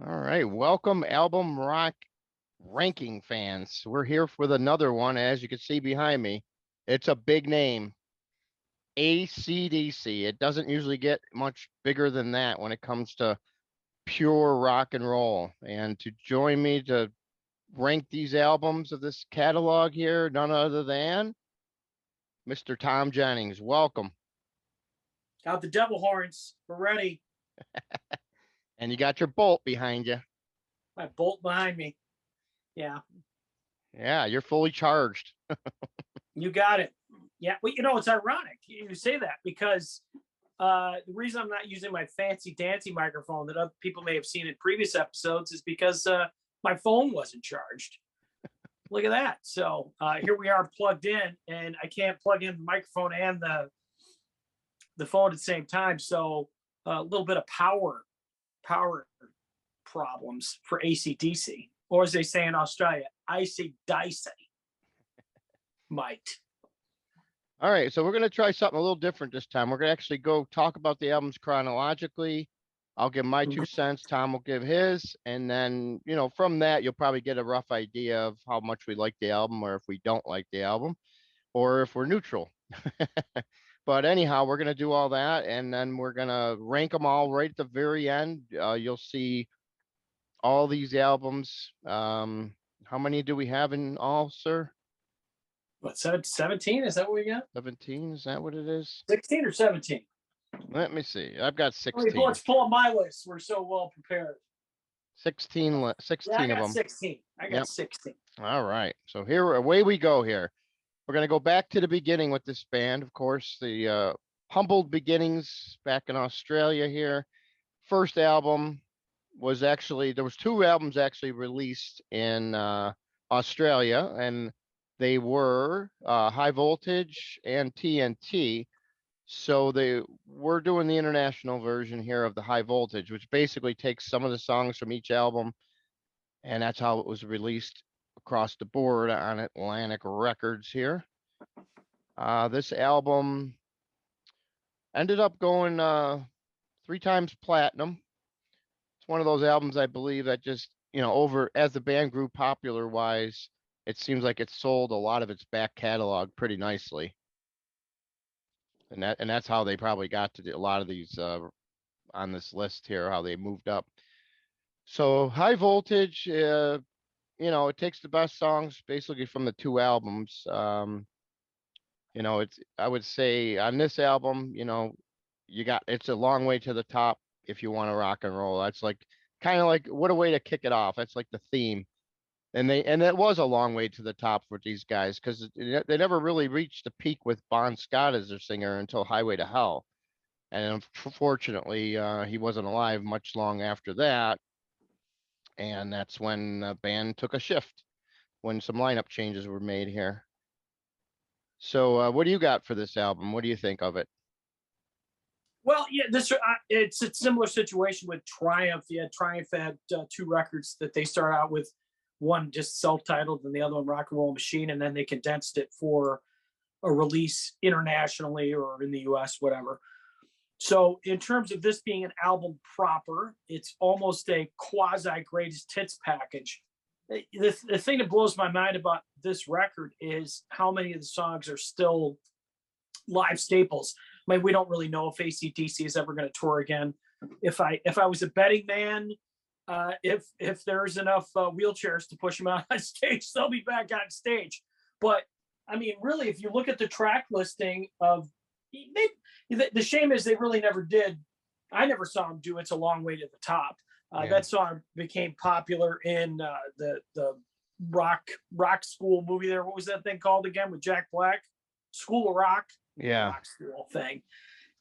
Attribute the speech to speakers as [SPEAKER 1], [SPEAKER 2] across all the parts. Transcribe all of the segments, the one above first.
[SPEAKER 1] All right, welcome album rock ranking fans. We're here with another one. As you can see behind me, it's a big name, AC/DC. It doesn't usually get much bigger than that when it comes to pure rock and roll. And to join me to rank these albums of this catalog here, none other than Mr. Thom Jennings. Welcome.
[SPEAKER 2] Got the devil horns. We're ready.
[SPEAKER 1] And you got your bolt behind you.
[SPEAKER 2] My bolt behind me. Yeah,
[SPEAKER 1] Yeah, you're fully charged.
[SPEAKER 2] you got it. Yeah, well, it's ironic you say that because the reason I'm not using my fancy dancy microphone that other people may have seen in previous episodes is because my phone wasn't charged. Look at that. So here we are plugged in, and I can't plug in the microphone and the phone at the same time. So a little bit of power problems for AC/DC, or as they say in Australia, icy dicey. Might.
[SPEAKER 1] All right, so we're going to try something a little different this time. We're going to actually go talk about the albums chronologically. I'll give my 2 cents, Thom will give his, and then, from that, you'll probably get a rough idea of how much we like the album or if we don't like the album or if we're neutral. But anyhow, we're going to do all that, and then we're going to rank them all right at the very end. You'll see all these albums. How many do we have in all, sir?
[SPEAKER 2] What, 17? Is that what we got?
[SPEAKER 1] 17, is that what it is?
[SPEAKER 2] 16 or 17?
[SPEAKER 1] Let me see. I've got 16.
[SPEAKER 2] Let's pull up my list. We're so well prepared.
[SPEAKER 1] 16
[SPEAKER 2] Yeah, I got
[SPEAKER 1] of them.
[SPEAKER 2] 16. I got 16.
[SPEAKER 1] All right. So away we go here. We're going to go back to the beginning with this band. Of course, the humbled beginnings back in Australia here. First album was there was 2 albums actually released in Australia, and they were High Voltage and TNT. So we're doing the international version here of the High Voltage, which basically takes some of the songs from each album, and that's how it was released across the board on Atlantic Records here. This album ended up going 3 times platinum. It's one of those albums, I believe, that just, over as the band grew popular wise, it seems like it sold a lot of its back catalog pretty nicely. And that's how they probably got to a lot of these on this list here, how they moved up. So High Voltage, it takes the best songs basically from the 2 albums. I would say on this album, it's a long way to the top if you want to rock and roll. That's like kind of like what a way to kick it off. That's like the theme. And it was a long way to the top for these guys because they never really reached the peak with Bon Scott as their singer until Highway to Hell. And unfortunately, he wasn't alive much long after that. And that's when the band took a shift, when some lineup changes were made here. So what do you got for this album? What do you think of it?
[SPEAKER 2] Well, yeah, it's a similar situation with Triumph. Yeah, Triumph had 2 records that they start out with, one just self-titled and the other one Rock and Roll Machine, and then they condensed it for a release internationally or in the US, whatever. So in terms of this being an album proper, it's almost a quasi greatest hits package. The thing that blows my mind about this record is how many of the songs are still live staples. I mean, we don't really know if AC/DC is ever going to tour again. If I was a betting man, if there's enough wheelchairs to push them out on stage, they'll be back on stage. But I mean, really, if you look at the track listing of the shame is they really never did. I never saw them do It's a Long Way to the Top. That song became popular in the rock school movie there. What was that thing called again with Jack Black? School of Rock.
[SPEAKER 1] Yeah.
[SPEAKER 2] Rock school thing.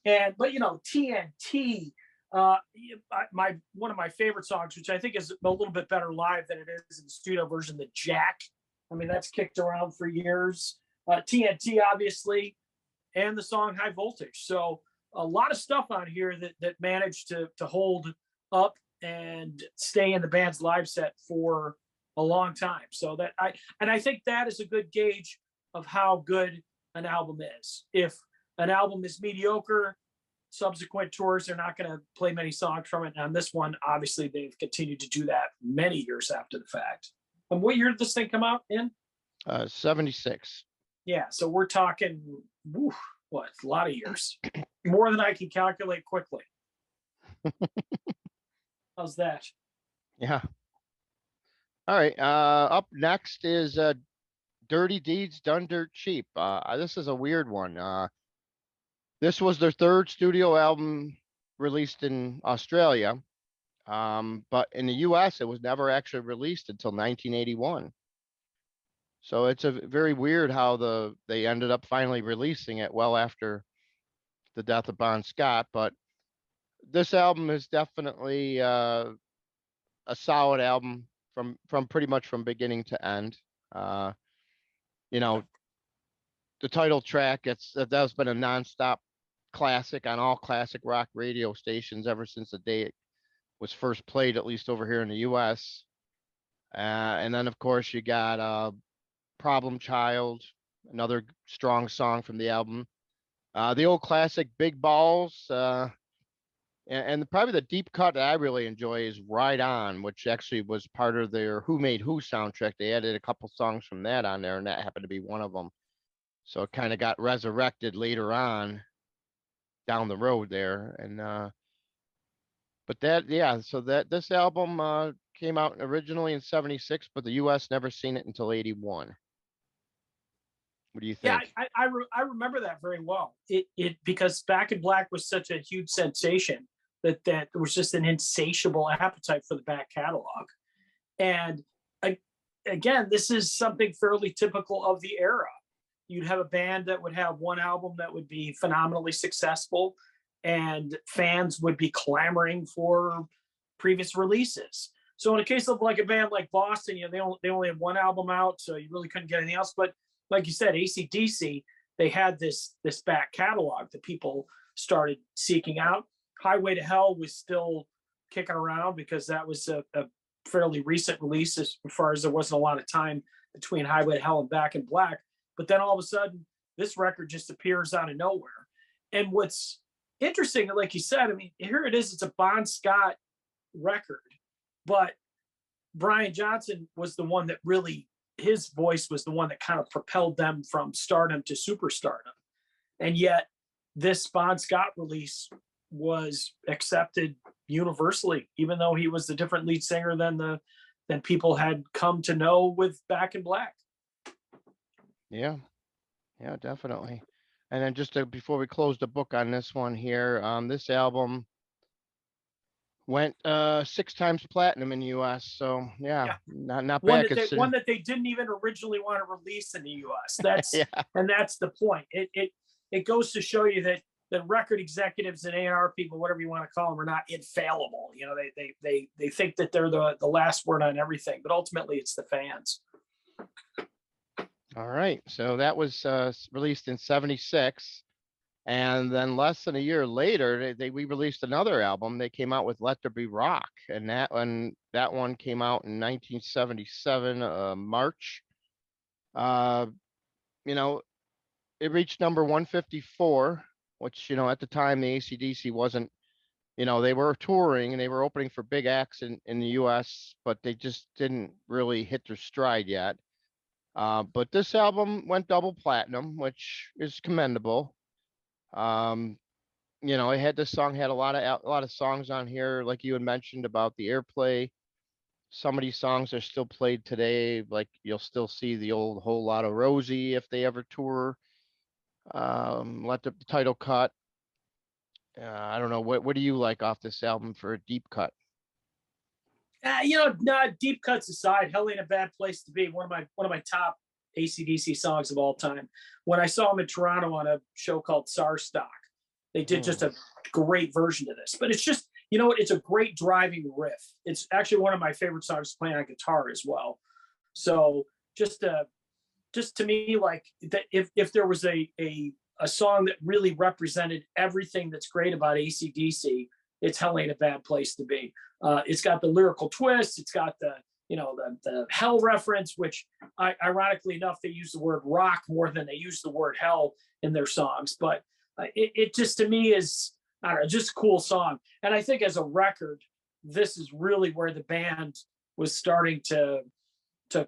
[SPEAKER 2] But TNT, one of my favorite songs, which I think is a little bit better live than it is in the studio version, the Jack. I mean, that's kicked around for years. TNT, obviously, and the song High Voltage. So a lot of stuff on here that managed to hold up and stay in the band's live set for a long time. So I think that is a good gauge of how good an album is. If an album is mediocre, subsequent tours, they're not going to play many songs from it. And on this one, obviously, they've continued to do that many years after the fact. And what year did this thing come out in?
[SPEAKER 1] 76.
[SPEAKER 2] Yeah, so we're talking, what, a lot of years. More than I can calculate quickly. How's that?
[SPEAKER 1] Yeah. All right. Up next is Dirty Deeds Done Dirt Cheap. This is a weird one. This was their third studio album released in Australia. But in the US, it was never actually released until 1981. So it's a very weird how they ended up finally releasing it well after the death of Bon Scott. But this album is definitely a solid album from pretty much from beginning to end. You know, the title track, that's been a nonstop classic on all classic rock radio stations ever since the day it was first played, at least over here in the US. And then, of course, you got Problem Child, another strong song from the album. The old classic Big Balls. And probably the deep cut that I really enjoy is Ride On, which actually was part of their Who Made Who soundtrack. They added a couple songs from that on there, and that happened to be one of them. So it kind of got resurrected later on down the road there. And but this album came out originally in 76, but the US never seen it until 81. What do you
[SPEAKER 2] Yeah,
[SPEAKER 1] think?
[SPEAKER 2] I remember that very well. It because Back in Black was such a huge sensation that there was just an insatiable appetite for the back catalog. And again, this is something fairly typical of the era. You'd have a band that would have one album that would be phenomenally successful, and fans would be clamoring for previous releases. So in a case of like a band like Boston, they only have one album out, so you really couldn't get anything else. But like you said, AC/DC, they had this back catalog that people started seeking out. Highway to Hell was still kicking around because that was a fairly recent release as far as there wasn't a lot of time between Highway to Hell and Back in Black. But then all of a sudden, this record just appears out of nowhere. And what's interesting, like you said, I mean, here it is, it's a Bon Scott record, but Brian Johnson was the one that really, his voice was the one that kind of propelled them from stardom to superstardom. And yet this Bon Scott release was accepted universally, even though he was the different lead singer than people had come to know with Back in Black.
[SPEAKER 1] Yeah, definitely. And then just before we close the book on this one here, this album went 6 times platinum in the US. So yeah. Not
[SPEAKER 2] one
[SPEAKER 1] bad.
[SPEAKER 2] One that they didn't even originally want to release in the US. That's
[SPEAKER 1] yeah.
[SPEAKER 2] And that's the point. It goes to show you that the record executives and A&R people, whatever you want to call them, are not infallible. You know, they think that they're the last word on everything, but ultimately it's the fans.
[SPEAKER 1] All right. So that was released in 76. And then less than a year later, we released another album. They came out with Let There Be Rock. And that one came out in 1977, March. You know, it reached number 154, which, at the time, the AC/DC wasn't, they were touring and they were opening for big acts in the US, but they just didn't really hit their stride yet. But this album went double platinum, which is commendable. This song had a lot of songs on here, like you had mentioned about the airplay. Some of these songs are still played today, like you'll still see the old Whole Lot of Rosie if they ever tour. Let the title cut. I don't know, what do you like off this album for a deep cut?
[SPEAKER 2] Deep cuts aside, Hell Ain't a Bad Place to Be, one of my top AC/DC songs of all time. When I saw them in Toronto on a show called Sarstock, they did just a great version of this. But it's just, it's a great driving riff. It's actually one of my favorite songs to play on guitar as well. So just to me, like that, if there was a song that really represented everything that's great about AC/DC, it's Hell Ain't a Bad Place to Be. It's got the lyrical twist. It's got the hell reference, which ironically enough, they use the word rock more than they use the word hell in their songs. But it just, to me, is I don't know, just a cool song. And I think as a record, this is really where the band was starting to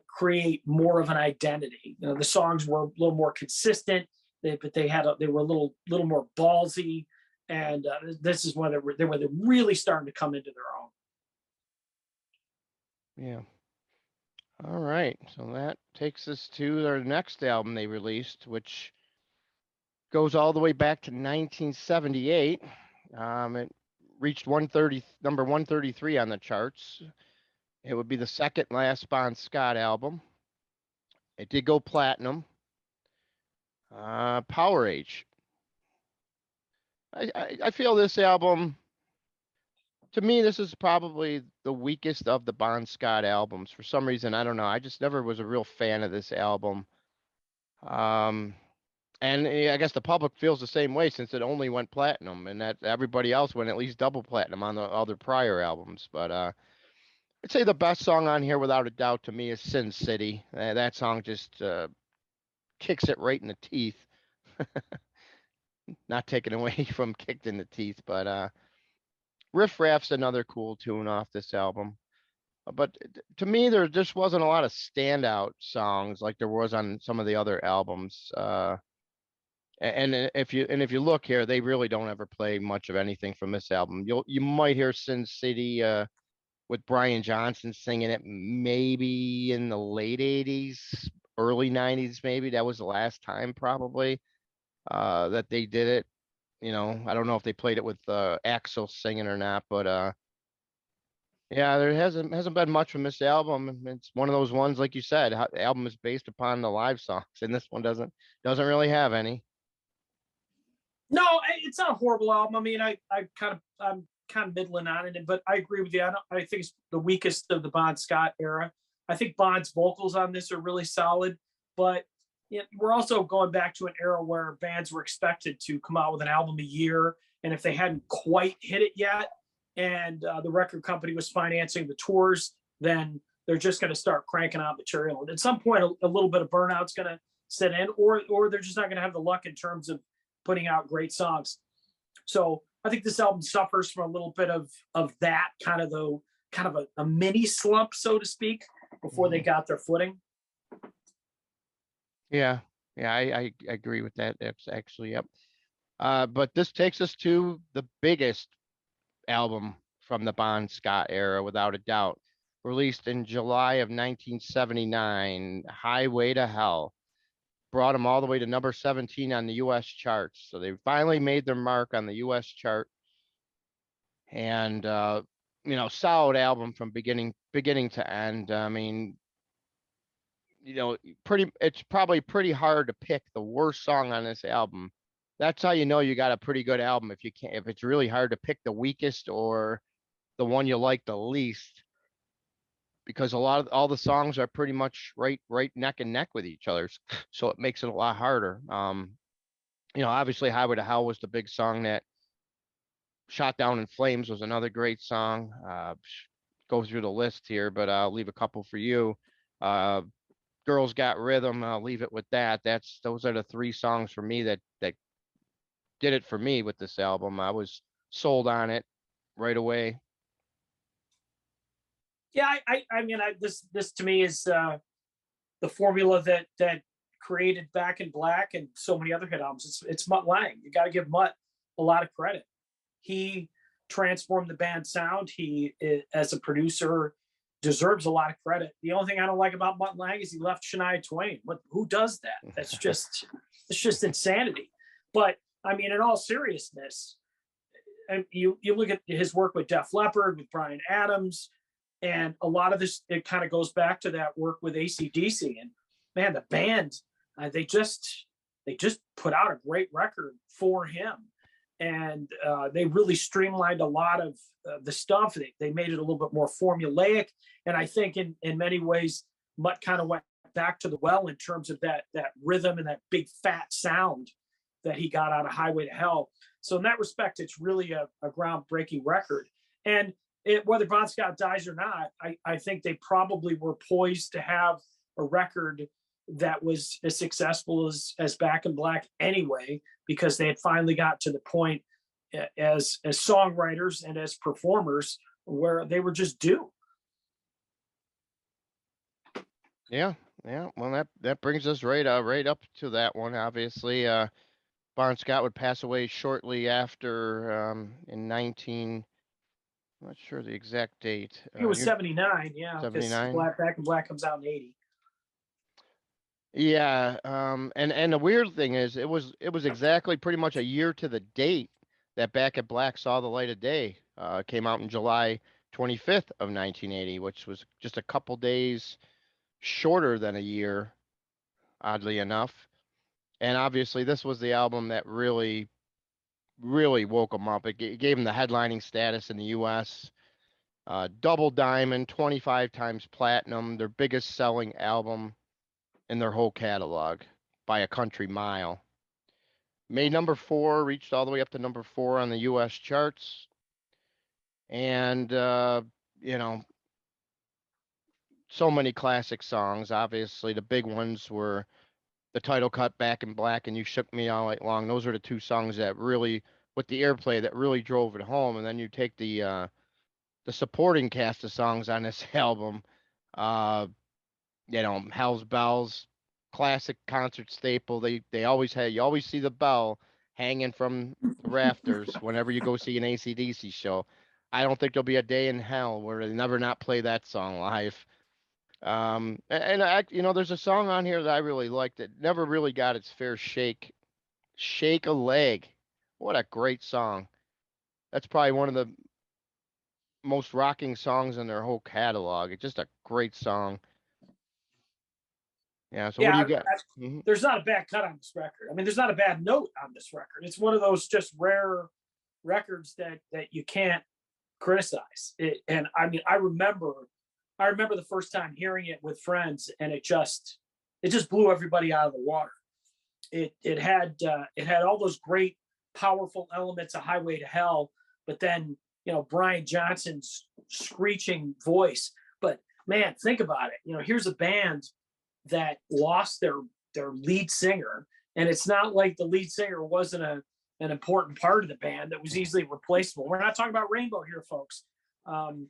[SPEAKER 2] create more of an identity. You know, the songs were a little more consistent, but they were a little more ballsy, and this is when they were really starting to come into their own.
[SPEAKER 1] Yeah. All right. So that takes us to their next album they released, which goes all the way back to 1978. It reached number 133 on the charts. It would be the second last Bon Scott album. It did go platinum. Power Age. I feel this album, to me, this is probably the weakest of the Bon Scott albums. For some reason, I don't know. I just never was a real fan of this album. And I guess the public feels the same way since it only went platinum, and that everybody else went at least double platinum on the other prior albums. But I'd say the best song on here, without a doubt, to me is Sin City. That song just kicks it right in the teeth. Not taken away from kicked in the teeth, but Riff Raff's another cool tune off this album. But to me, there just wasn't a lot of standout songs like there was on some of the other albums. And if you look here, they really don't ever play much of anything from this album. You might hear Sin City with Brian Johnson singing it maybe in the late 80s, early 90s, maybe. That was the last time probably that they did it. You know, I don't know if they played it with Axl singing or not, but yeah, there hasn't been much from this album. It's one of those ones, like you said, the album is based upon the live songs, and this one doesn't really have any.
[SPEAKER 2] No, it's not a horrible album. I mean, I'm kind of middling on it, but I agree with you. I think it's the weakest of the Bon Scott era. I think Bon's vocals on this are really solid, but you know, we're also going back to an era where bands were expected to come out with an album a year, and if they hadn't quite hit it yet, and the record company was financing the tours, then they're just going to start cranking out material. And at some point, a little bit of burnout's going to set in, or they're just not going to have the luck in terms of putting out great songs. So I think this album suffers from a little bit of that kind of a mini slump, so to speak, before they got their footing.
[SPEAKER 1] Yeah, I agree with that. That's actually, yep. But this takes us to the biggest album from the Bon Scott era, without a doubt. Released in July of 1979, Highway to Hell. Brought them all the way to number 17 on the U.S. charts. So they finally made their mark on the U.S. chart. And solid album from beginning to end. I mean, it's probably pretty hard to pick the worst song on this album. That's how you know you got a pretty good album, if it's really hard to pick the weakest or the one you like the least, because all the songs are pretty much right neck and neck with each other, so it makes it a lot harder. Obviously Highway to Hell was the big song. That Shot Down in Flames was another great song. Go through the list here, but I'll leave a couple for you. Girls Got Rhythm, I'll leave it with that. Those are the three songs for me that did it for me with this album. I was sold on it right away.
[SPEAKER 2] Yeah, I mean, this to me is the formula that created Back in Black and so many other hit albums. It's Mutt Lange. You got to give Mutt a lot of credit. He transformed the band sound. He, as a producer, deserves a lot of credit. The only thing I don't like about Mutt Lange is he left Shania Twain. Who does that? It's just insanity. But I mean, in all seriousness, and you look at his work with Def Leppard, with Bryan Adams, and a lot of this, it kind of goes back to that work with AC/DC. And man, the band, they just put out a great record for him. And they really streamlined a lot of the stuff. They made it a little bit more formulaic. And I think in many ways, Mutt kind of went back to the well in terms of that rhythm and that big fat sound that he got out of Highway to Hell. So in that respect, it's really a groundbreaking record. And whether Bon Scott dies or not, I think they probably were poised to have a record that was as successful as Back in Black anyway, because they had finally got to the point as songwriters and as performers where they were just due.
[SPEAKER 1] Yeah, yeah. Well, that brings us right up to that one. Obviously, Bon Scott would pass away shortly after in 19. I'm not sure the exact date.
[SPEAKER 2] It was
[SPEAKER 1] You're
[SPEAKER 2] 79, yeah, because
[SPEAKER 1] 79.
[SPEAKER 2] Back in Black comes out in 80.
[SPEAKER 1] Yeah, and the weird thing is it was exactly pretty much a year to the date that Back at Black saw the light of day. It came out in July 25th of 1980, which was just a couple days shorter than a year, oddly enough. And obviously, this was the album that really woke them up. It gave them the headlining status in the U.S. Double diamond, 25 times platinum, their biggest selling album in their whole catalog by a country mile. Made number 4, reached all the way up to number 4 on the U.S. charts. And, you know, so many classic songs. Obviously, the big ones were the title cut, Back in Black, and You Shook Me All Night Long. Those are the two songs that really, with the airplay, that really drove it home. And then you take the supporting cast of songs on this album. Uh, Hell's Bells, classic concert staple. They always had, you always see the bell hanging from the rafters whenever you go see an AC/DC show. I don't think there'll be a day in hell where they never not play that song live. There's a song on here that I really liked that never really got its fair shake. Shake a Leg. What a great song. That's probably one of the most rocking songs in their whole catalog. It's just a great song. Yeah, so what do
[SPEAKER 2] Yeah,
[SPEAKER 1] you got? Mhm.
[SPEAKER 2] there's not a bad cut on this record. I mean, there's not a bad note on this record. It's one of those just rare records that you can't criticize. And I mean, I remember the first time hearing it with friends, and it just blew everybody out of the water. It had all those great, powerful elements of Highway to Hell, but then Brian Johnson's screeching voice. But man, think about it. Here's a band that lost their lead singer, and it's not like the lead singer wasn't an important part of the band that was easily replaceable. We're not talking about Rainbow here, folks. And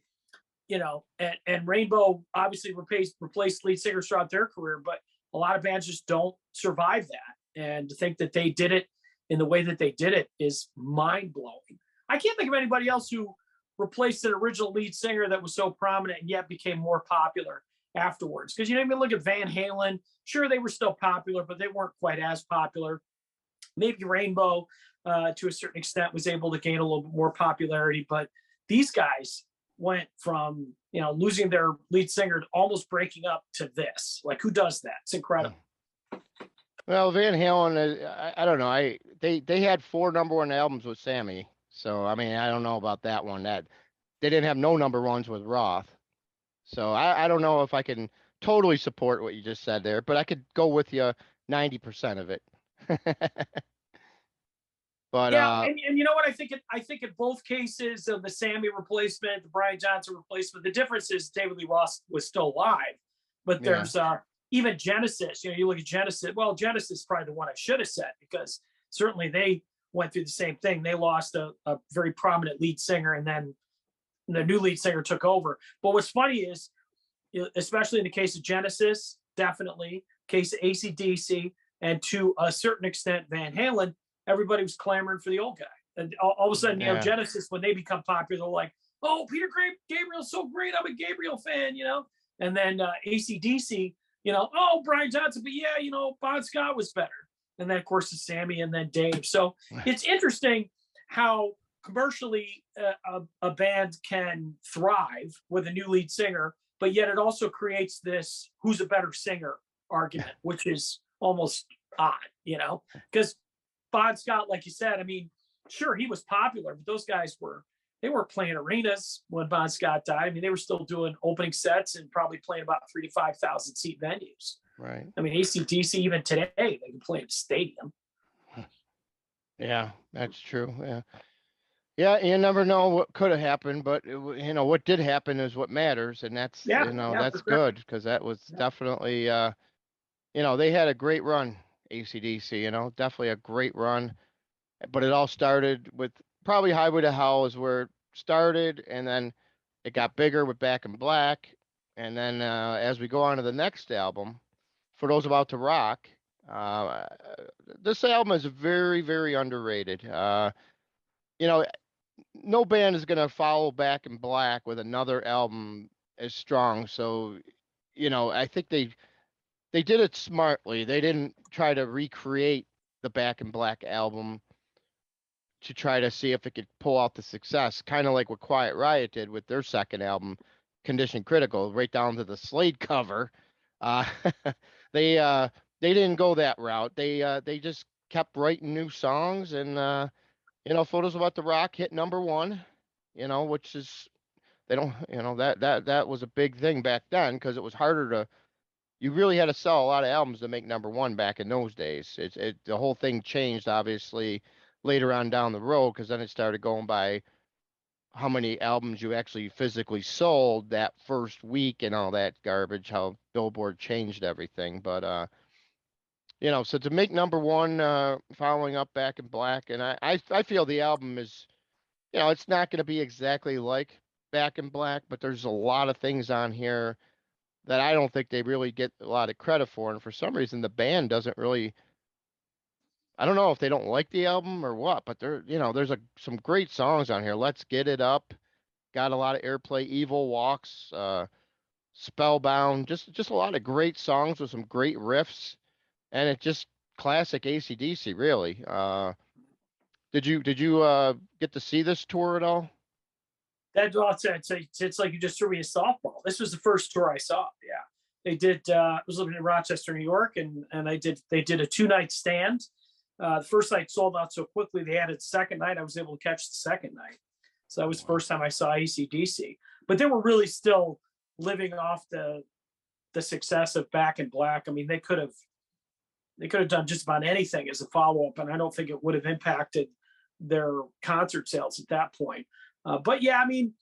[SPEAKER 2] Rainbow obviously replaced lead singers throughout their career, but a lot of bands just don't survive that. And to think that they did it in the way that they did it is mind blowing. I can't think of anybody else who replaced an original lead singer that was so prominent and yet became more popular afterwards. Because even look at Van Halen. Sure, they were still popular, but they weren't quite as popular. Maybe Rainbow, to a certain extent, was able to gain a little bit more popularity, but these guys went from losing their lead singer to almost breaking up to this. Like, who does that? It's incredible.
[SPEAKER 1] Well, Van Halen, I don't know. They had 4 number 1 albums with Sammy, so I mean, I don't know about that one. That they didn't have no number 1s with Roth, so I don't know if I can totally support what you just said there, but I could go with you 90% of it. But
[SPEAKER 2] yeah, and you know what? I think in both cases of the Sammy replacement, the Brian Johnson replacement, the difference is David Lee Roth was still alive, but there's even Genesis. You look at Genesis. Well, Genesis is probably the one I should have said, because certainly they went through the same thing. They lost a very prominent lead singer, and then the new lead singer took over. But what's funny is, especially in the case of Genesis, definitely case of AC/DC, and to a certain extent Van Halen, everybody was clamoring for the old guy. And all of a sudden, Genesis, when they become popular, they're like, oh, Peter Gabriel's so great. I'm a Gabriel fan, And then AC/DC, oh, Brian Johnson, but yeah, Bon Scott was better. And then, of course, it's Sammy and then Dave. So it's interesting how commercially a band can thrive with a new lead singer, but yet it also creates this who's a better singer argument, which is almost odd, because Bon Scott, like you said, I mean, sure, he was popular, but those guys they weren't playing arenas when Bon Scott died. I mean, they were still doing opening sets and probably playing about 3,000 to 5,000 seat venues.
[SPEAKER 1] Right.
[SPEAKER 2] I mean, AC/DC, even today, they can play in a stadium.
[SPEAKER 1] Yeah, that's true. Yeah. Yeah, you never know what could have happened, but what did happen is what matters, and that's that's good, because that was definitely they had a great run, AC/DC, definitely a great run, but it all started with probably Highway to Hell is where it started, and then it got bigger with Back in Black. And then as we go on to the next album, For Those About to Rock, uh, this album is very, very underrated. You know, no band is going to follow Back in Black with another album as strong. So, I think they did it smartly. They didn't try to recreate the Back in Black album to try to see if it could pull out the success, kind of like what Quiet Riot did with their second album, Condition Critical, right down to the Slade cover. Uh, they uh, they didn't go that route. They just kept writing new songs, and Photos About the Rock hit #1. Which is they don't that was a big thing back then because it was harder to you really had to sell a lot of albums to make #1 back in those days. The whole thing changed obviously later on down the road because then it started going by how many albums you actually physically sold that first week and all that garbage, how Billboard changed everything. But so to make #1 following up Back in Black, and I feel the album is, it's not going to be exactly like Back in Black, but there's a lot of things on here that I don't think they really get a lot of credit for. And for some reason, the band doesn't really, I don't know if they don't like the album or what, but there's some great songs on here. Let's Get It Up, got a lot of airplay. Evil Walks, Spellbound, just a lot of great songs with some great riffs. And it just classic AC/DC, really. Did you get to see this tour at all?
[SPEAKER 2] It's like you just threw me a softball. This was the first tour I saw. Yeah, they did. I was living in Rochester, New York, and they did a 2-night stand. The first night sold out so quickly. They added second night. I was able to catch the second night. So that was the first time I saw AC/DC. But they were really still living off the success of Back in Black. I mean, they could have done just about anything as a follow up, and I don't think it would have impacted their concert sales at that point. But yeah, I mean,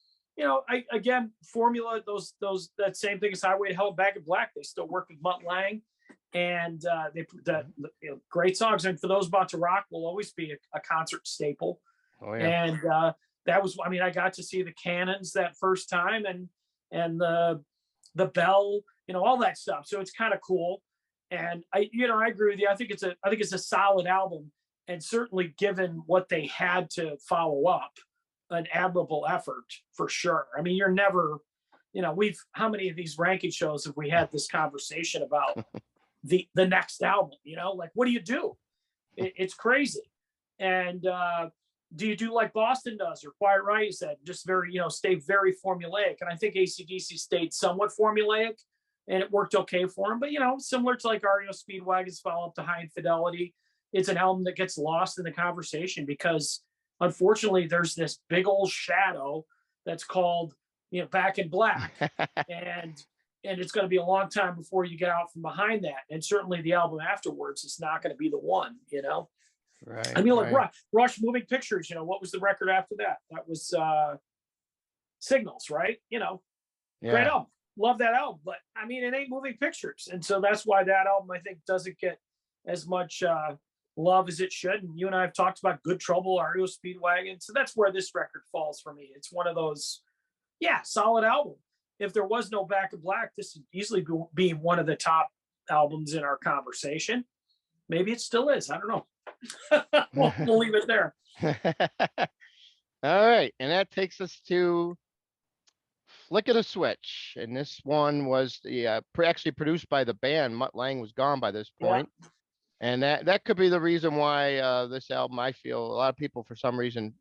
[SPEAKER 2] again, formula, that same thing as Highway to Hell, Back in Black. They still work with Mutt Lange, and they put that great songs. And For Those About to Rock will always be a concert staple.
[SPEAKER 1] Oh yeah.
[SPEAKER 2] And that was, I mean, I got to see the Cannons that first time, and the Bell, all that stuff. So it's kind of cool. And I agree with you. I think it's a solid album, and certainly given what they had to follow up, an admirable effort for sure. I mean, you're never, how many of these ranking shows have we had this conversation about the next album? Like, what do you do? It's crazy. And do you do like Boston does or Quiet Riot said, just very, stay very formulaic? And I think AC/DC stayed somewhat formulaic, and it worked okay for them. But, similar to like REO Speedwagon's follow up to High Infidelity, it's an album that gets lost in the conversation because unfortunately there's this big old shadow that's called, Back in Black. and it's going to be a long time before you get out from behind that. And certainly the album afterwards is not going to be the one,
[SPEAKER 1] Right.
[SPEAKER 2] I mean, like
[SPEAKER 1] right.
[SPEAKER 2] Rush Moving Pictures, what was the record after that? That was Signals, right? Great album. Love that album. But I mean, it ain't Moving Pictures. And so that's why that album, I think, doesn't get as much love as it should. And you and I have talked about Good Trouble, REO Speedwagon. So that's where this record falls for me. It's one of those, solid album. If there was no Back in Black, this would easily be one of the top albums in our conversation. Maybe it still is. I don't know. we'll leave it there.
[SPEAKER 1] All right. And that takes us to Flick of the Switch. And this one was actually produced by the band. Mutt Lange was gone by this point. Yeah. And that could be the reason why this album, I feel a lot of people for some reason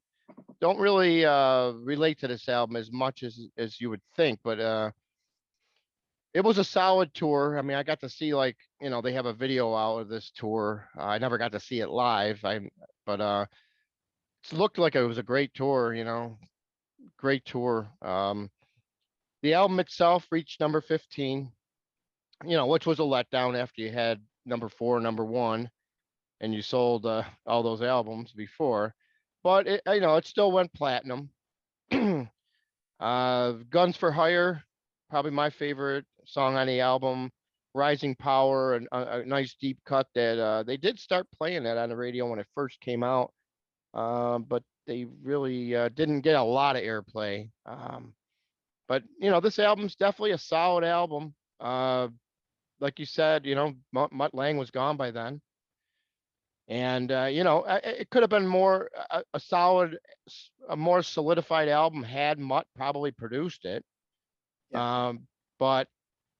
[SPEAKER 1] don't really relate to this album as much as you would think. But it was a solid tour. I mean, I got to see they have a video out of this tour. I never got to see it live. But it looked like it was a great tour, great tour. The album itself reached number 15, which was a letdown after you had number 4, number 1, and you sold all those albums before. But it still went platinum. Guns for Hire, probably my favorite song on the album. Rising Power, and a nice deep cut that they did start playing that on the radio when it first came out. but they really didn't get a lot of airplay. But this album's definitely a solid album. Like you said, Mutt Lang was gone by then. And it could have been more a solid, a more solidified album had Mutt probably produced it.
[SPEAKER 2] Yeah.
[SPEAKER 1] But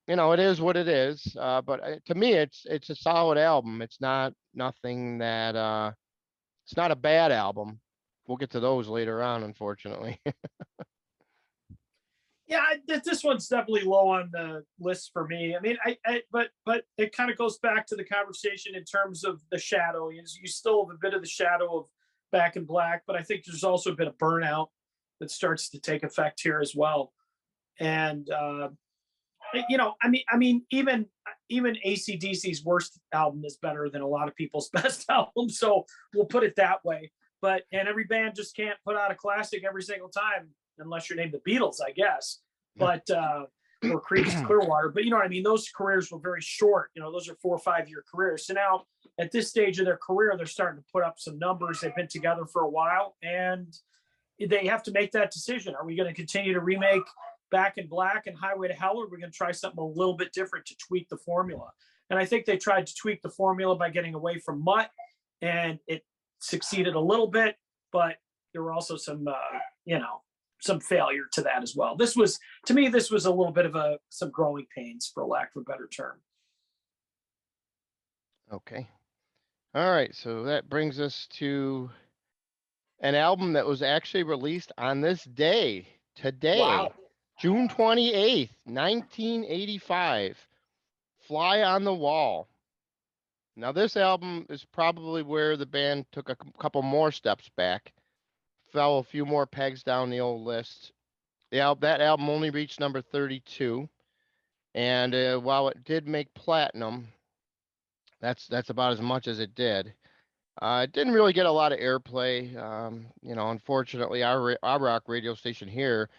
[SPEAKER 1] it is what it is. But to me, it's a solid album. It's not nothing that it's not a bad album. We'll get to those later on, unfortunately.
[SPEAKER 2] Yeah, this one's definitely low on the list for me. I mean, but it kind of goes back to the conversation in terms of the shadow. You still have a bit of the shadow of Back in Black, but I think there's also a bit of burnout that starts to take effect here as well. And even AC/DC's worst album is better than a lot of people's best album. So we'll put it that way. And every band just can't put out a classic every single time unless you're named the Beatles, I guess. But or Creedence Clearwater. But you know what I mean? Those careers were very short. Those are 4 or 5 year careers. So now at this stage of their career, they're starting to put up some numbers. They've been together for a while, and they have to make that decision. Are we going to continue to remake Back in Black and Highway to Hell, or are we going to try something a little bit different to tweak the formula? And I think they tried to tweak the formula by getting away from Mutt, and it succeeded a little bit, but there were also some failure to that as well. This was a little bit of some growing pains, for lack of a better term.
[SPEAKER 1] Okay. All right. So that brings us to an album that was actually released on this day, today,
[SPEAKER 2] Wow.
[SPEAKER 1] June 28th, 1985, Fly on the Wall. Now, this album is probably where the band took a couple more steps back, fell a few more pegs down the old list. That album only reached number 32, and while it did make platinum, that's about as much as it did. It didn't really get a lot of airplay. Unfortunately, our rock radio station here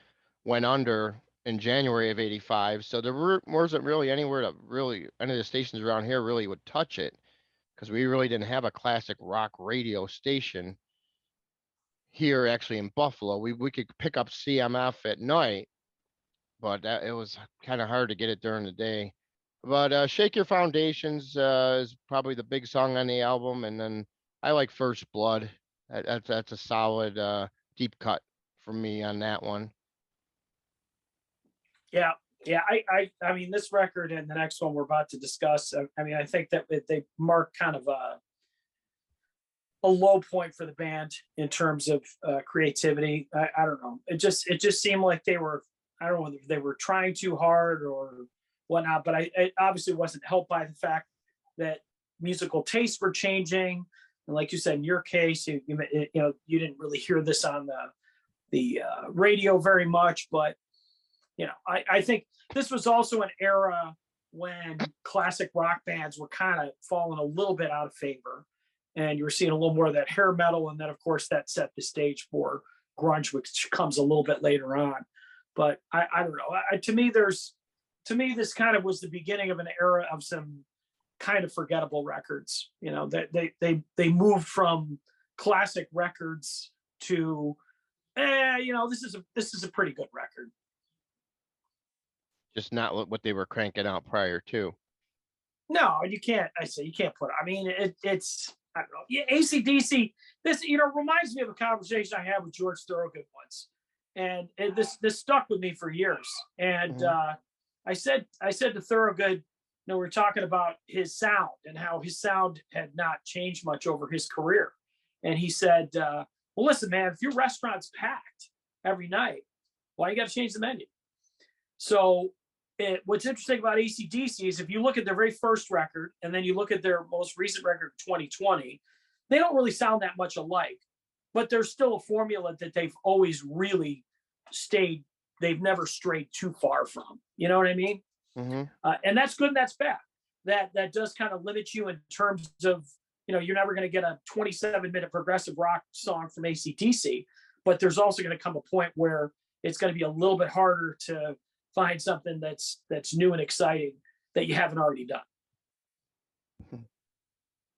[SPEAKER 1] went under in January of '85, so there wasn't really anywhere to really any of the stations around here really would touch it, because we really didn't have a classic rock radio station here actually in Buffalo. We could pick up CMF at night, but it was kind of hard to get it during the day. But Shake Your Foundations is probably the big song on the album, and then I like First Blood. That's a solid deep cut for me on that one.
[SPEAKER 2] Yeah. I mean, this record and the next one we're about to discuss, I mean, I think that they mark kind of a low point for the band in terms of creativity. I don't know. It just seemed like they were, I don't know whether they were trying too hard or whatnot, but it obviously wasn't helped by the fact that musical tastes were changing. And like you said, in your case, you didn't really hear this on the radio very much, but I think this was also an era when classic rock bands were kind of falling a little bit out of favor, and you were seeing a little more of that hair metal, and then of course that set the stage for grunge, which comes a little bit later on. But I don't know. To me, this kind of was the beginning of an era of some kind of forgettable records. That they moved from classic records to, this is a pretty good record.
[SPEAKER 1] Just not what they were cranking out prior to.
[SPEAKER 2] No, you can't. You can't put. I mean, it's. I don't know. Yeah, AC/DC. This reminds me of a conversation I had with George Thorogood once, and this stuck with me for years. And I said to Thorogood, we were talking about his sound and how his sound had not changed much over his career, and he said, "Well, listen, man, if your restaurant's packed every night, why you got to change the menu?" So what's interesting about AC/DC is if you look at their very first record and then you look at their most recent record, 2020, they don't really sound that much alike, but there's still a formula that they've always really stayed. They've never strayed too far from. You know what I mean?
[SPEAKER 1] Mm-hmm.
[SPEAKER 2] And that's good and that's bad. That does kind of limit you in terms of, you're never going to get a 27-minute progressive rock song from AC/DC, but there's also going to come a point where it's going to be a little bit harder to find something that's new and exciting that you haven't already done.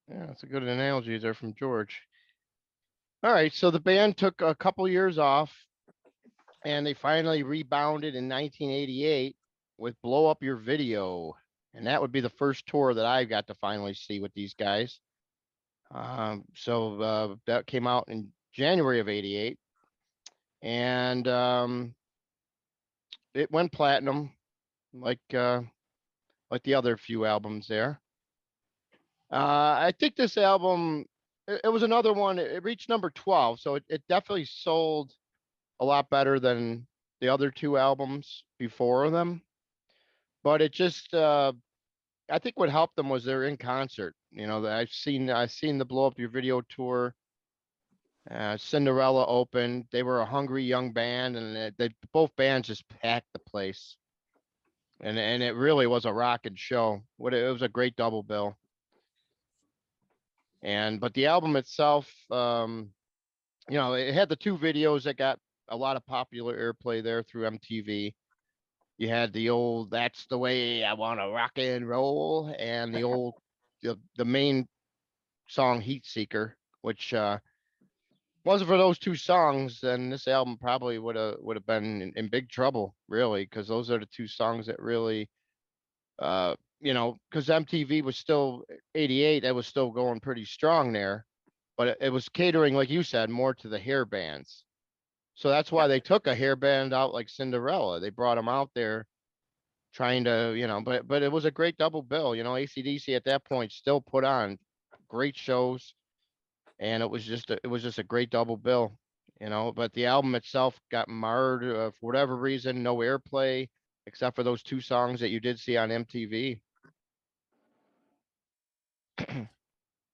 [SPEAKER 1] Yeah, that's a good analogy there from George. All right, so the band took a couple years off and they finally rebounded in 1988 with Blow Up Your Video. And that would be the first tour that I got to finally see with these guys. So that came out in January of 88. And it went platinum like the other few albums there. I think this album, it was another one. It reached number 12, so it definitely sold a lot better than the other two albums before them. But it just, I think what helped them was they're in concert. You know, I've seen the Blow Up Your Video tour. Cinderella opened. They were a hungry young band, and they both bands just packed the place. And it really was a rocking show. It was a great double bill. But the album itself, it had the two videos that got a lot of popular airplay there through MTV. You had the old "That's the Way I Want to Rock and Roll" and the main song "Heat Seeker," which wasn't for those two songs, then this album probably would have been in big trouble, really, because those are the two songs that really, because MTV was still 88, that was still going pretty strong there, but it was catering, like you said, more to the hair bands. So that's why they took a hair band out like Cinderella. They brought them out there trying to, but it was a great double bill. AC/DC at that point still put on great shows, and it was just a great double bill. But the album itself got marred for whatever reason, no airplay except for those two songs that you did see on MTV.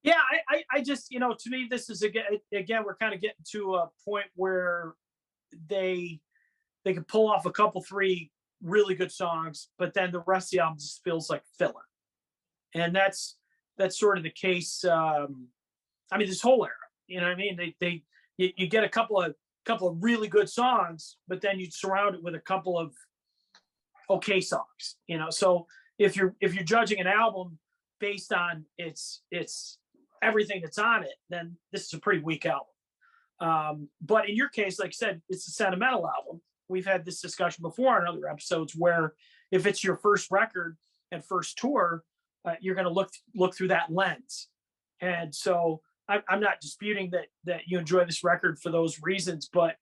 [SPEAKER 2] Yeah, I just, to me, this is again, we're kind of getting to a point where they can pull off a couple, three really good songs, but then the rest of the album just feels like filler. And that's sort of the case. I mean, this whole era, you know what I mean? You get a couple of really good songs, but then you surround it with a couple of okay songs, So if you're judging an album based on its everything that's on it, then this is a pretty weak album. But in your case, like I said, it's a sentimental album. We've had this discussion before on other episodes where if it's your first record and first tour, you're going to look through that lens. And so I'm not disputing that you enjoy this record for those reasons, but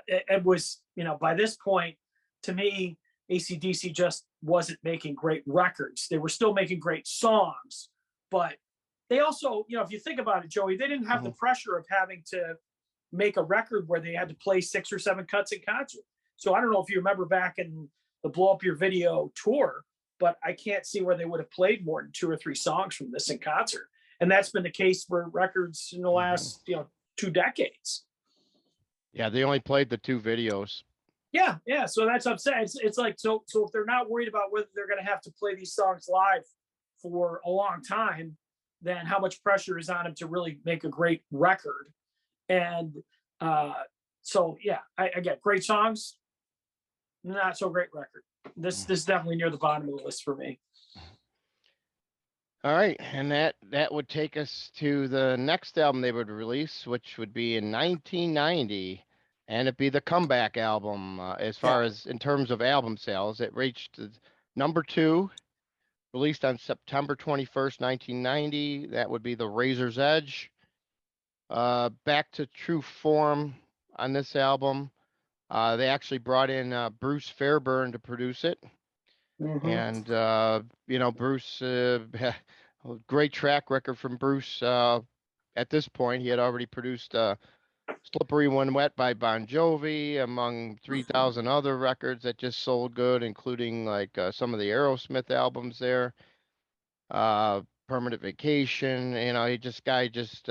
[SPEAKER 2] it was, by this point, to me, AC/DC just wasn't making great records. They were still making great songs, but they also, if you think about it, Joey, they didn't have the pressure of having to make a record where they had to play 6 or 7 cuts in concert. So I don't know if you remember back in the Blow Up Your Video tour, but I can't see where they would have played more than 2 or 3 songs from this in concert. And that's been the case for records in the last, 2 decades.
[SPEAKER 1] Yeah, they only played the 2 videos.
[SPEAKER 2] Yeah. So that's what I'm saying. It's like, so if they're not worried about whether they're going to have to play these songs live for a long time, then how much pressure is on them to really make a great record? And so, yeah, I get great songs, not so great record. This is definitely near the bottom of the list for me.
[SPEAKER 1] All right, and that would take us to the next album they would release, which would be in 1990, and it'd be the comeback album. As far as in terms of album sales, it reached number 2, released on September 21st, 1990. That would be the Razor's Edge. Back to true form on this album. They actually brought in Bruce Fairbairn to produce it. And, Bruce, great track record from Bruce. At this point, he had already produced Slippery When Wet by Bon Jovi, among 3,000 other records that just sold good, including like some of the Aerosmith albums there. Permanent Vacation, guy just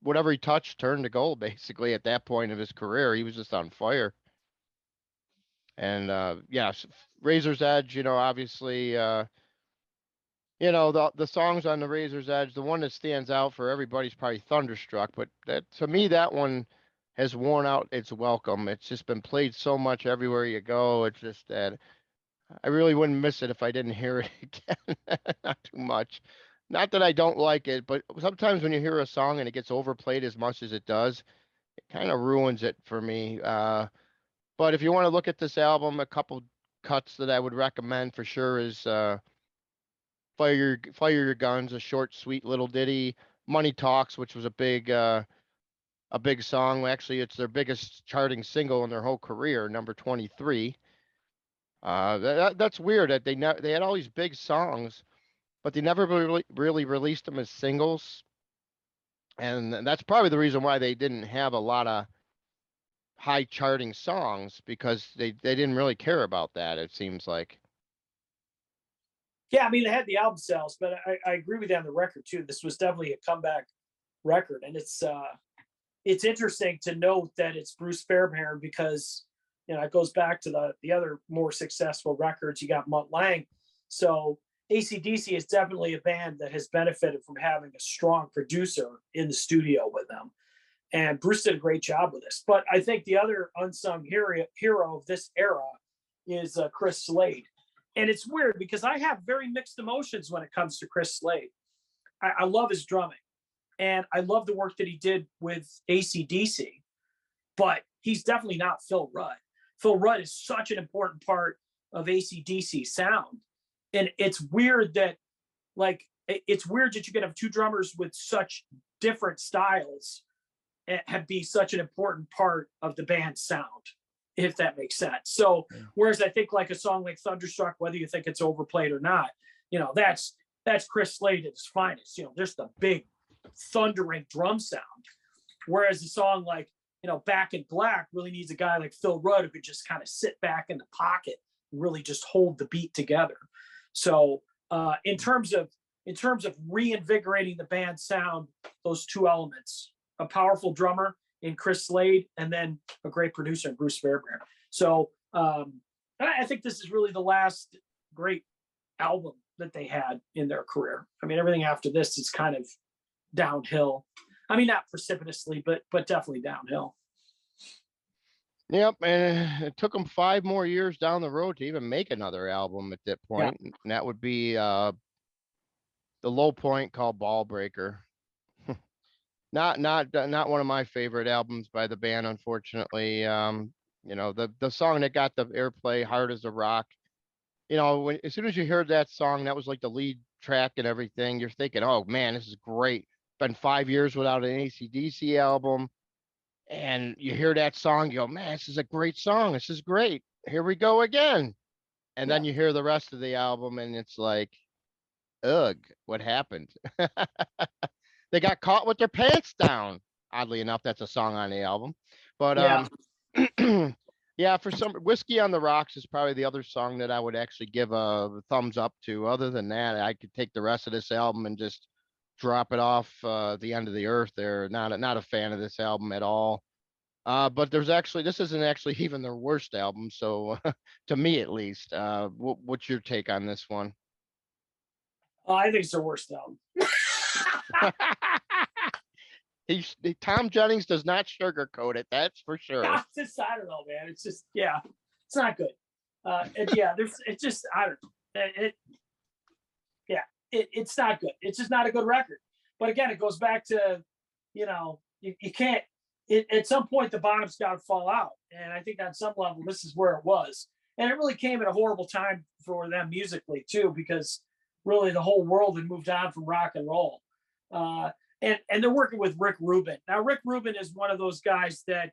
[SPEAKER 1] whatever he touched turned to gold, basically, at that point of his career. He was just on fire. And Razor's Edge, obviously, the songs on the Razor's Edge, the one that stands out for everybody's probably Thunderstruck, but to me, that one has worn out its welcome. It's just been played so much everywhere you go. It's just that I really wouldn't miss it if I didn't hear it again. Not too much. Not that I don't like it, but sometimes when you hear a song and it gets overplayed as much as it does, it kind of ruins it for me. But if you want to look at this album, a couple cuts that I would recommend for sure is Fire Your Guns, a short, sweet little ditty. Money Talks, which was a big song. Actually, it's their biggest charting single in their whole career, number 23. That's weird that they had all these big songs, but they never really released them as singles. And that's probably the reason why they didn't have a lot of high charting songs because they didn't really care about that, it seems like.
[SPEAKER 2] Yeah, I mean they had the album sales, but I agree with you on the record too. This was definitely a comeback record, and it's interesting to note that it's Bruce Fairbairn because it goes back to the other more successful records. You got Mutt Lange, so ACDC is definitely a band that has benefited from having a strong producer in the studio with them. And Bruce did a great job with this. But I think the other unsung hero of this era is Chris Slade. And it's weird because I have very mixed emotions when it comes to Chris Slade. I love his drumming and I love the work that he did with ACDC, but he's definitely not Phil Rudd. Phil Rudd is such an important part of ACDC sound. And it's weird that, it's weird that you could have two drummers with such different styles and be such an important part of the band's sound, if that makes sense. So, whereas I think like a song like Thunderstruck, whether you think it's overplayed or not, that's Chris Slade at his finest. There's the big thundering drum sound. Whereas a song like, Back in Black really needs a guy like Phil Rudd who could just kind of sit back in the pocket and really just hold the beat together. So in terms of reinvigorating the band's sound, those two elements, a powerful drummer in Chris Slade, and then a great producer in Bruce Fairbairn. So I think this is really the last great album that they had in their career. I mean, everything after this is kind of downhill. I mean, not precipitously, but definitely downhill.
[SPEAKER 1] Yep, and it took them 5 more years down the road to even make another album at that point.
[SPEAKER 2] Yeah.
[SPEAKER 1] And that would be the low point called Ball Breaker. Not one of my favorite albums by the band, unfortunately. The song that got the airplay, Hard as a Rock. As soon as you heard that song, that was like the lead track and everything. You're thinking, oh man, this is great. Been 5 years without an AC/DC album. And you hear that song, you go, man, this is a great song. This is great. Here we go again. And then you hear the rest of the album and it's like, ugh, what happened? They got caught with their pants down. Oddly enough, that's a song on the album. But yeah, for some, Whiskey on the Rocks is probably the other song that I would actually give a thumbs up to. Other than that, I could take the rest of this album and just drop it off the end of the earth there. Not a fan of this album at all. But this isn't actually even their worst album. So to me, at least, what's your take on this one?
[SPEAKER 2] I think it's their worst album.
[SPEAKER 1] Thom Jennings does not sugarcoat it. That's for sure.
[SPEAKER 2] I don't know, man. It's just, it's not good. It's just, I don't know. It's not good. It's just not a good record. But again, it goes back to, you can't, at some point the bottom's got to fall out. And I think on some level, this is where it was. And it really came at a horrible time for them musically too, because really the whole world had moved on from rock and roll. And they're working with Rick Rubin. Now, Rick Rubin is one of those guys that,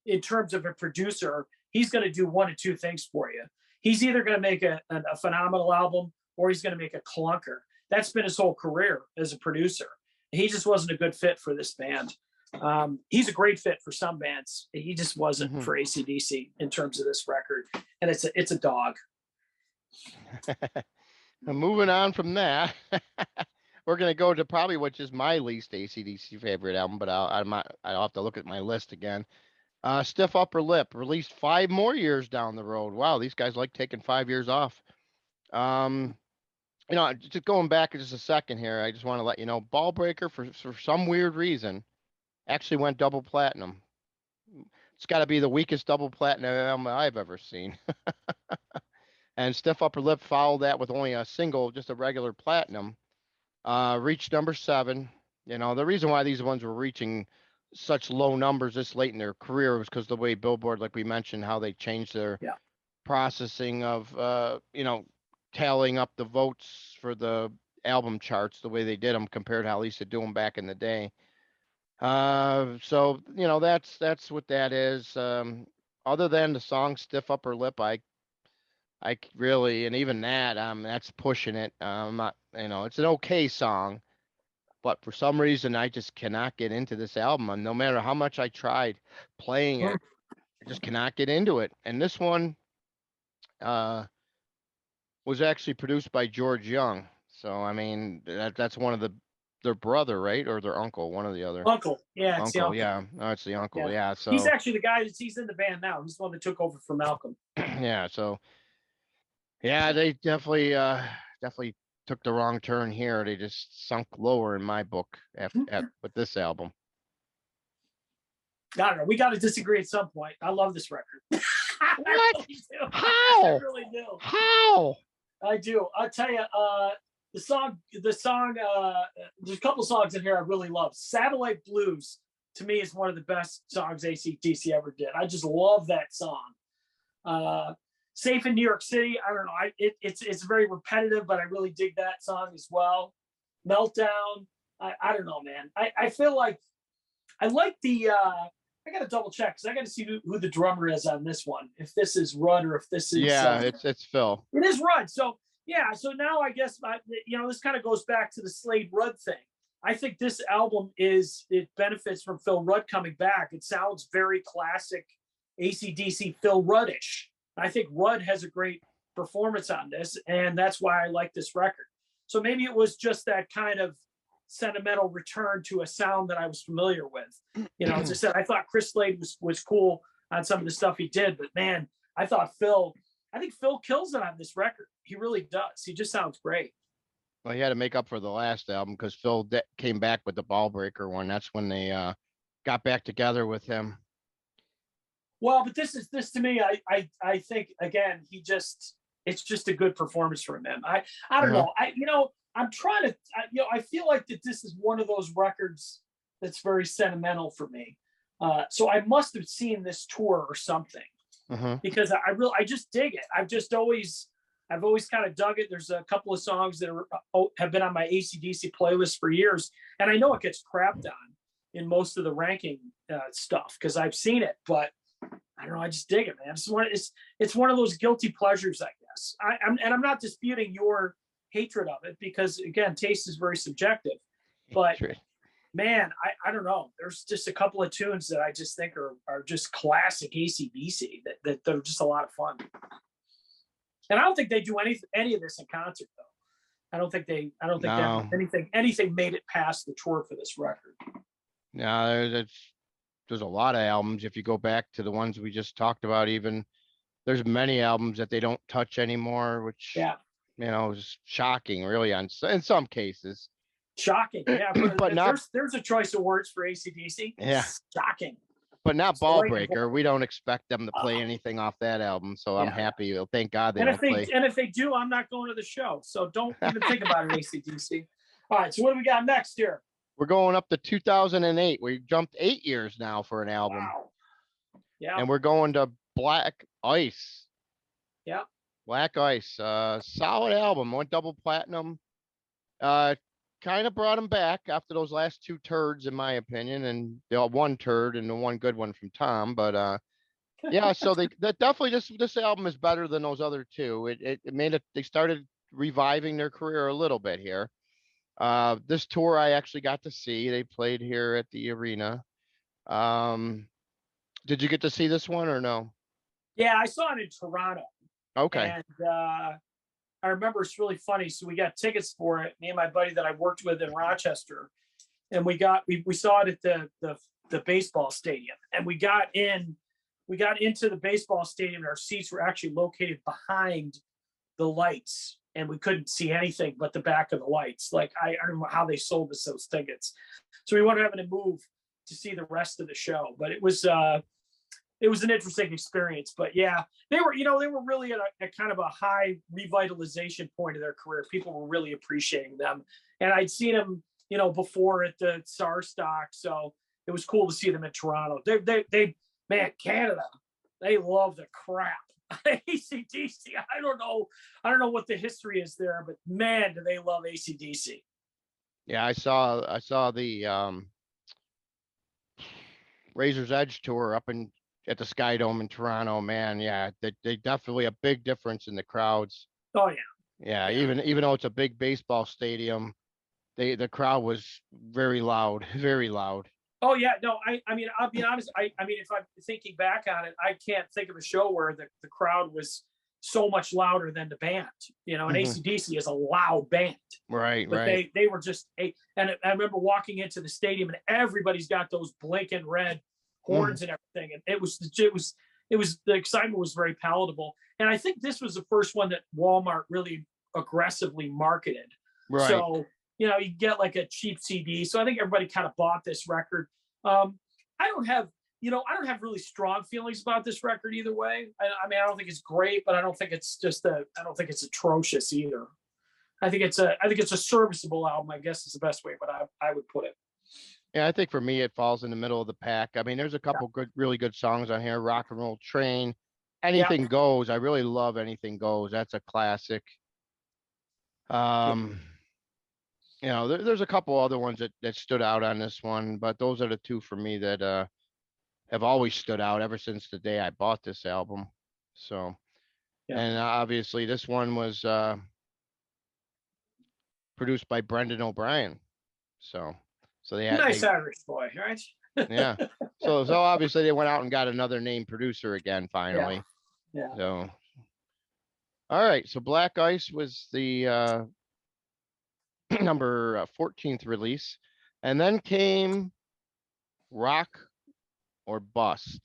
[SPEAKER 2] in terms of a producer, he's going to do one of two things for you. He's either going to make a phenomenal album or he's going to make a clunker. That's been his whole career as a producer. He just wasn't a good fit for this band. He's a great fit for some bands. He just wasn't for AC/DC in terms of this record. And it's a dog.
[SPEAKER 1] Moving on from that. We're going to go to probably which is my least AC/DC favorite album, but I'll have to look at my list again. Stiff Upper Lip, released 5 more years down the road. Wow, these guys like taking 5 years off. Just going back just a second here, I just want to let you know, Ball Breaker, for some weird reason, actually went double platinum. It's got to be the weakest double platinum album I've ever seen. And Stiff Upper Lip followed that with only a single, just a regular platinum. Reached number 7. You know, the reason why these ones were reaching such low numbers this late in their career was because the way Billboard, like we mentioned, how they changed their
[SPEAKER 2] Yeah.
[SPEAKER 1] processing of, tallying up the votes for the album charts the way they did them compared to how they used to do them back in the day. So that's what that is. Other than the song "Stiff Upper Lip," really, and even that, that's pushing it. Not, it's an okay song, but for some reason, I just cannot get into this album. And no matter how much I tried playing it, I just cannot get into it. And this one, uh, was actually produced by George Young. So I mean, that's one of their brother, right, or their uncle, one or the other.
[SPEAKER 2] Uncle. Yeah, it's the
[SPEAKER 1] Uncle,
[SPEAKER 2] uncle.
[SPEAKER 1] yeah, no, it's the uncle,
[SPEAKER 2] Yeah.
[SPEAKER 1] yeah.
[SPEAKER 2] He's
[SPEAKER 1] So
[SPEAKER 2] actually the guy he's in the band now. He's the one that took over for Malcolm.
[SPEAKER 1] yeah, so yeah, they definitely took the wrong turn here. They just sunk lower in my book at with this album.
[SPEAKER 2] I don't know. We got to disagree at some point. I love this record.
[SPEAKER 1] What?
[SPEAKER 2] I
[SPEAKER 1] How?
[SPEAKER 2] really do.
[SPEAKER 1] How?
[SPEAKER 2] I do. I'll tell you, the song, there's a couple songs in here I really love. Satellite Blues, to me, is one of the best songs AC/DC ever did. I just love that song. Safe in New York City, I don't know. It's very repetitive, but I really dig that song as well. Meltdown, I don't know, man. I feel like I like the, I got to double check because I got to see who the drummer is on this one. If this is Rudd or if this is
[SPEAKER 1] it's Phil.
[SPEAKER 2] It is Rudd. So yeah. So now I guess this kind of goes back to the Slade Rudd thing. I think this album it benefits from Phil Rudd coming back. It sounds very classic AC/DC Phil Ruddish. I think Rudd has a great performance on this, and that's why I like this record. So maybe it was just that kind of sentimental return to a sound that I was familiar with. As I said, I thought Chris Slade was cool on some of the stuff he did, but man, I think Phil kills it on this record. He really does. He just sounds great.
[SPEAKER 1] Well, he had to make up for the last album because Phil came back with the Ball Breaker one. That's when they got back together with him.
[SPEAKER 2] Well, but this to me, I think again, it's just a good performance from him. I don't know. I'm trying to, I feel like that this is one of those records that's very sentimental for me. So I must have seen this tour or something because I just dig it. I've always kind of dug it. There's a couple of songs that have been on my AC/DC playlist for years, and I know it gets crapped on in most of the ranking stuff because I've seen it, but I don't know. I just dig it, man. It's one of those guilty pleasures, I guess. I'm not disputing your hatred of it because again, taste is very subjective. But man, I don't know. There's just a couple of tunes that I just think are just classic AC/DC that are just a lot of fun. And I don't think they do any of this in concert though. I don't think anything made it past the tour for this record.
[SPEAKER 1] No, there's a lot of albums. If you go back to the ones we just talked about, even there's many albums that they don't touch anymore, which is shocking, really, in some cases.
[SPEAKER 2] Shocking, yeah.
[SPEAKER 1] But
[SPEAKER 2] there's a choice of words for AC/DC.
[SPEAKER 1] Yeah,
[SPEAKER 2] shocking.
[SPEAKER 1] But not Ball Breaker. We don't expect them to play anything off that album, so I'm happy. Thank God they don't play.
[SPEAKER 2] And if they do, I'm not going to the show. So don't even think about it, AC/DC. All right, so what do we got next here?
[SPEAKER 1] We're going up to 2008. We jumped 8 years now for an album.
[SPEAKER 2] Wow. Yeah.
[SPEAKER 1] And we're going to Black Ice.
[SPEAKER 2] Yeah.
[SPEAKER 1] Black Ice. Solid album. Went double platinum. Kind of brought them back after those last 2 turds, in my opinion, and the one turd and the one good one from Thom. But yeah, so that definitely this album is better than those other 2. It made it. They started reviving their career a little bit here. This tour I actually got to see. They played here at the arena. Did you get to see this one or no?
[SPEAKER 2] Yeah, I saw it in Toronto.
[SPEAKER 1] Okay.
[SPEAKER 2] And I remember it's really funny. So we got tickets for it, me and my buddy that I worked with in Rochester, and we saw it at the baseball stadium, and we got into the baseball stadium, and our seats were actually located behind the lights, and we couldn't see anything but the back of the lights. Like I don't know how they sold us those tickets. So we wound up having to move to see the rest of the show, but it was it was an interesting experience. But yeah, they were really at kind of a high revitalization point of their career. People were really appreciating them, and I'd seen them, before at the Star Stock, so it was cool to see them in Toronto. They man, Canada, they love the crap. AC/DC. I don't know what the history is there, but man, do they love AC/DC.
[SPEAKER 1] Yeah, I saw the Razor's Edge tour up at the Sky Dome in Toronto. Man, yeah, they definitely a big difference in the crowds.
[SPEAKER 2] Oh yeah.
[SPEAKER 1] Yeah,
[SPEAKER 2] Yeah.
[SPEAKER 1] even though it's a big baseball stadium, the crowd was very loud, very loud.
[SPEAKER 2] Oh yeah, no, I mean, I'll be honest. I mean, if I'm thinking back on it, I can't think of a show where the crowd was so much louder than the band. And AC/DC is a loud band,
[SPEAKER 1] Right,
[SPEAKER 2] but
[SPEAKER 1] right.
[SPEAKER 2] they were just and I remember walking into the stadium and everybody's got those blinking red horns and everything, and it was the excitement was very palatable. And I think this was the first one that Walmart really aggressively marketed.
[SPEAKER 1] Right.
[SPEAKER 2] So you get like a cheap CD. So I think everybody kind of bought this record. I don't have really strong feelings about this record either way. I mean, I don't think it's great, but I don't think it's atrocious either. I think it's a serviceable album, I guess is the best way, but I would put it.
[SPEAKER 1] Yeah, I think for me, it falls in the middle of the pack. I mean, there's a couple really good songs on here. Rock and Roll Train, Anything Goes. I really love Anything Goes. That's a classic. There's a couple other ones that stood out on this one, but those are the two for me that have always stood out ever since the day I bought this album. So, and obviously this one was produced by Brendan O'Brien. So they had
[SPEAKER 2] nice Irish boy, right?
[SPEAKER 1] Yeah. So obviously they went out and got another named producer again finally.
[SPEAKER 2] Yeah.
[SPEAKER 1] So all right. So Black Ice was the number 14th release, and then came Rock or Bust.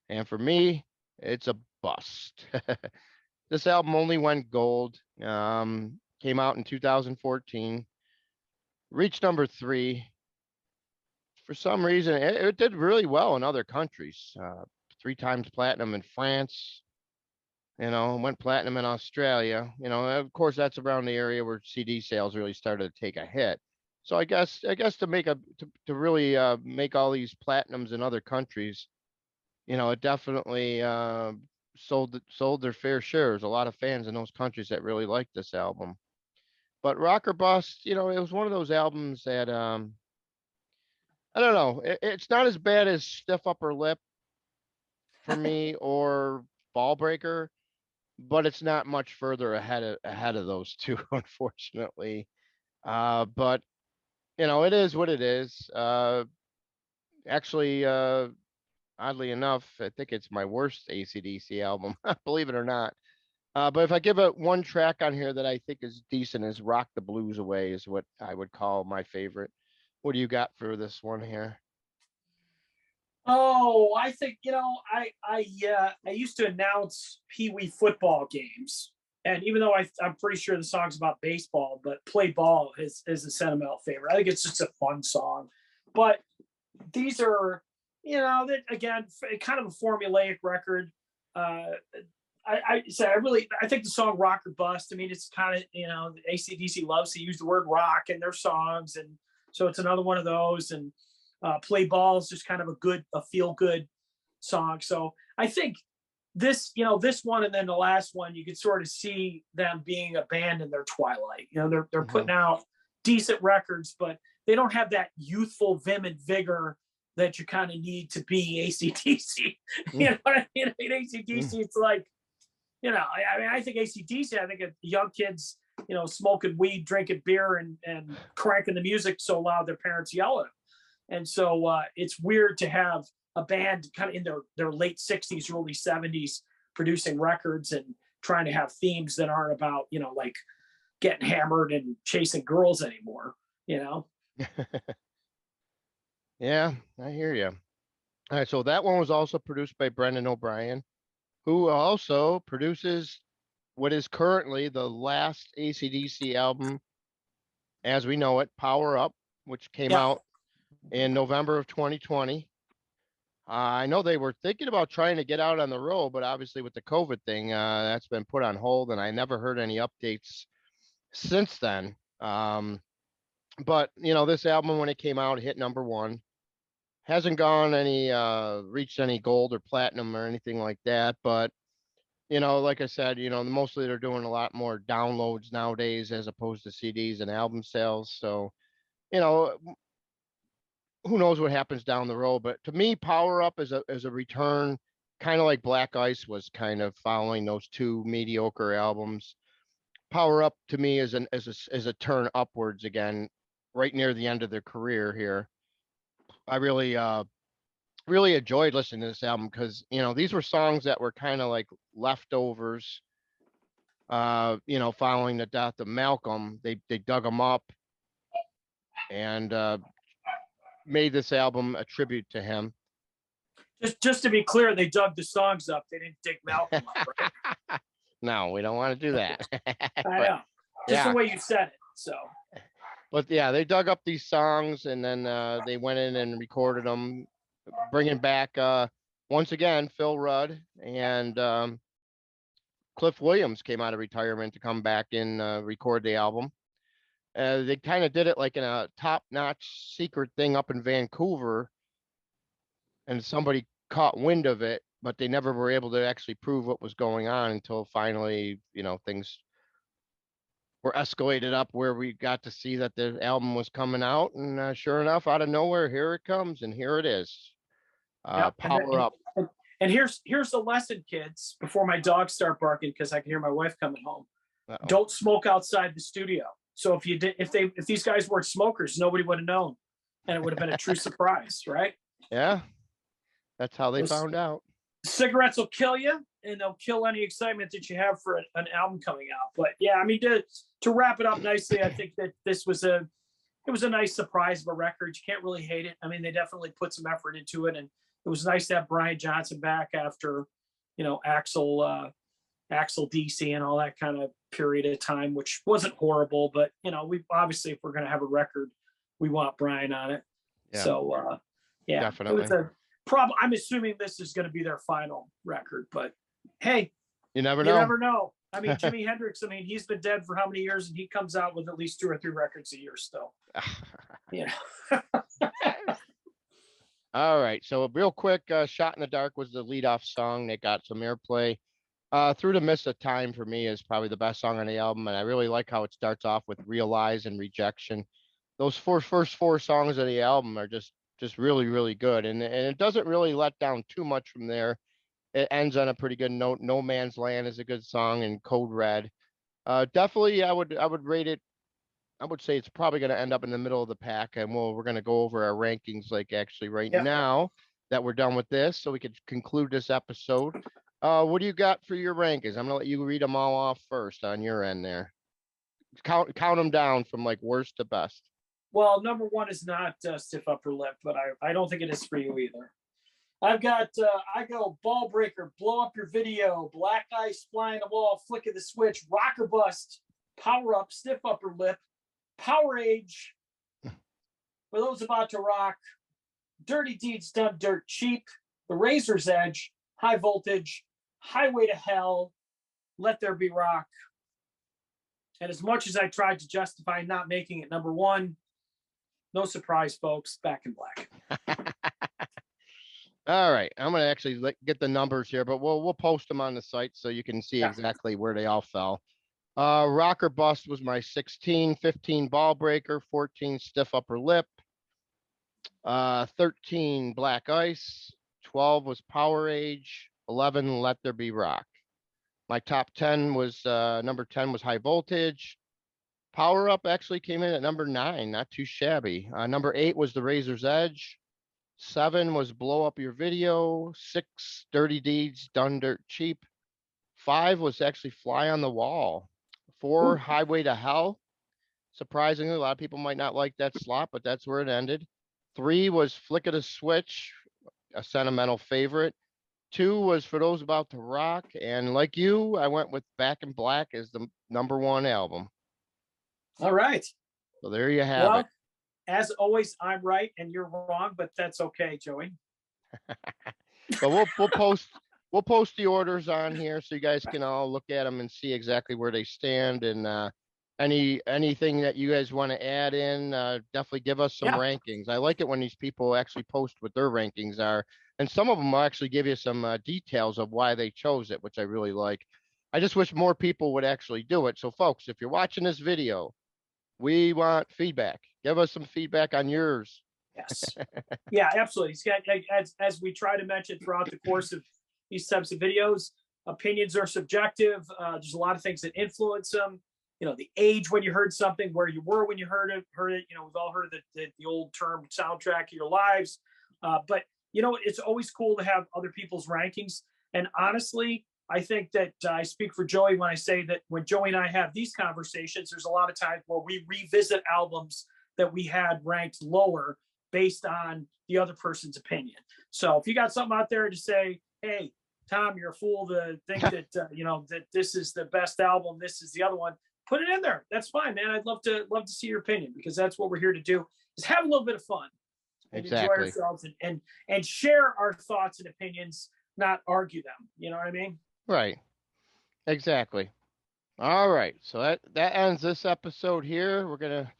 [SPEAKER 1] And for me, it's a bust. This album only went gold. Came out in 2014, reached number 3. For some reason, it did really well in other countries. 3 times platinum in France. Went platinum in Australia. Of course, that's around the area where CD sales really started to take a hit. So I guess to really make all these platinums in other countries, it definitely sold their fair share. There's a lot of fans in those countries that really liked this album. But Rockerbust, it was one of those albums that I don't know. It's not as bad as Stiff Upper Lip for me or Ball Breaker, but it's not much further ahead of those two, unfortunately. But it is what it is. Actually, oddly enough, I think it's my worst AC/DC album, believe it or not. But if I give it one track on here that I think is decent, is Rock the Blues Away, is what I would call my favorite. What do you got for this one here?
[SPEAKER 2] Oh, I think I used to announce Pee Wee football games, and even though I'm pretty sure the song's about baseball, but Play Ball is a sentimental favorite. I think it's just a fun song. But these are, again, kind of a formulaic record. I think the song Rockerbust. I mean, it's kind of AC/DC loves to use the word rock in their songs, and so it's another one of those. And Play Ball is just kind of a feel good song. So I think this one and then the last one, you could sort of see them being a band in their twilight. They're putting out decent records, but they don't have that youthful vim and vigor that you kind of need to be AC/DC. You know what I mean? AC/DC, it's like, I think AC/DC, I think young kids, smoking weed, drinking beer, and cranking the music so loud their parents yell at them. And so it's weird to have a band kind of in their late 60s, early 70s producing records and trying to have themes that aren't about, like getting hammered and chasing girls anymore,
[SPEAKER 1] Yeah, I hear you. All right, so that one was also produced by Brendan O'Brien, who also produces what is currently the last AC/DC album as we know it, Power Up, which came out in November of 2020. I know they were thinking about trying to get out on the road, but obviously with the COVID thing, that's been put on hold, and I never heard any updates since then. But this album when it came out hit #1. Hasn't gone any reached any gold or platinum or anything like that, but like I said, mostly they're doing a lot more downloads nowadays as opposed to CDs and album sales. So, you know, who knows what happens down the road, but to me, Power Up is a return, kind of like Black Ice was kind of following those two mediocre albums. Power Up to me is a turn upwards again, right near the end of their career here. I really enjoyed listening to this album because these were songs that were kind of like leftovers. Following the death of Malcolm, they dug them up and made this album a tribute to him.
[SPEAKER 2] Just to be clear, they dug the songs up. They didn't dig Malcolm up, right?
[SPEAKER 1] No, we don't want to do that.
[SPEAKER 2] I know. Just the way you said it. So.
[SPEAKER 1] But yeah, they dug up these songs and then they went in and recorded them, bringing back once again Phil Rudd and Cliff Williams came out of retirement to come back and record the album. They kind of did it like in a top-notch secret thing up in Vancouver, and somebody caught wind of it, but they never were able to actually prove what was going on until finally, things were escalated up where we got to see that the album was coming out, and sure enough, out of nowhere, here it comes, and here it is. Power Up.
[SPEAKER 2] And here's the lesson, kids, before my dogs start barking, because I can hear my wife coming home.
[SPEAKER 1] Uh-oh.
[SPEAKER 2] Don't smoke outside the studio. So if these guys weren't smokers, nobody would have known, and it would have been a true surprise, right?
[SPEAKER 1] Yeah, that's how they found out.
[SPEAKER 2] Cigarettes will kill you, and they'll kill any excitement that you have for an album coming out. But yeah, I mean, to wrap it up nicely, I think that this was a nice surprise of a record. You can't really hate it. I mean, they definitely put some effort into it, and it was nice to have Brian Johnson back after, Axel DC and all that kind of period of time, which wasn't horrible, but we obviously, if we're going to have a record, we want Brian on it. Yeah. So yeah,
[SPEAKER 1] definitely.
[SPEAKER 2] It was I'm assuming this is going to be their final record, but hey,
[SPEAKER 1] you never know.
[SPEAKER 2] I mean, Jimi Hendrix, he's been dead for how many years, and he comes out with at least 2 or 3 records a year still.
[SPEAKER 1] All right, so real quick, Shot in the Dark was the lead-off song that got some airplay. Through the Mist of Time for me is probably the best song on the album, and I really like how it starts off with Realize and Rejection. Those first 4 songs of the album are just really, really good, and it doesn't really let down too much from there. It ends on a pretty good note. No Man's Land is a good song, and Code Red. Definitely, I would rate it. I would say it's probably going to end up in the middle of the pack, and we're going to go over our rankings like actually now that we're done with this, so we could conclude this episode. What do you got for your rankings? I'm going to let you read them all off first on your end there. Count them down from like worst to best.
[SPEAKER 2] Well, number 1 is not Stiff Upper Lip, but I don't think it is for you either. I've got, I go Ball Breaker, Blow Up Your Video, Black Ice, Fly on the Wall, Flick of the Switch, Rockerbust, Power Up, Stiff Upper Lip, Power Age, For Those About to Rock, Dirty Deeds Done Dirt Cheap, The Razor's Edge, High Voltage, Highway to Hell, Let There Be Rock. And as much as I tried to justify not making it number 1, no surprise, folks, Back in Black.
[SPEAKER 1] All right, I'm gonna actually get the numbers here, but we'll post them on the site so you can see exactly where they all fell. Rockerbust was my 16, 15 Ball Breaker, 14 Stiff Upper Lip, 13 Black Ice, 12 was Power Age, 11 Let There Be Rock. My top 10 was number 10 was High Voltage. Power Up actually came in at number 9, not too shabby. Number 8 was The Razor's Edge. 7 was Blow Up Your Video. 6, Dirty Deeds Done Dirt Cheap. 5 was actually Fly on the Wall. 4, Highway to Hell. Surprisingly, a lot of people might not like that slot, but that's where it ended. 3 was Flick of the Switch, a sentimental favorite. 2 was For Those About to Rock. And like you, I went with Back in Black as the number 1 album.
[SPEAKER 2] All right.
[SPEAKER 1] So there you have it.
[SPEAKER 2] As always, I'm right and you're wrong, but that's okay, Joey.
[SPEAKER 1] But we'll post the orders on here so you guys can all look at them and see exactly where they stand. And anything that you guys want to add in, definitely give us some
[SPEAKER 2] Yeah.
[SPEAKER 1] rankings. I like it when these people actually post what their rankings are, and some of them will actually give you some details of why they chose it, which I really like. I just wish more people would actually do it. So, folks, if you're watching this video, we want feedback. Give us some feedback on yours.
[SPEAKER 2] Yes. Yeah, absolutely. It's got, as we try to mention throughout the course of these types of videos, opinions are subjective. There's a lot of things that influence them. You know, the age when you heard something, where you were when you heard it. You know, we've all heard the old term soundtrack of your lives. But you know, it's always cool to have other people's rankings. And honestly, I think that I speak for Joey when I say that when Joey and I have these conversations, there's a lot of times where we revisit albums that we had ranked lower based on the other person's opinion. So if you got something out there to say, hey, Thom, you're a fool to think that you know, that this is the best album, this is the other one, put it in there. That's fine, man. I'd love to see your opinion, because that's what we're here to do, is have a little bit of fun and enjoy
[SPEAKER 1] Exactly.
[SPEAKER 2] ourselves and share our thoughts and opinions, not argue them. You know what I mean?
[SPEAKER 1] Right. Exactly. All right. So that ends this episode here. We're gonna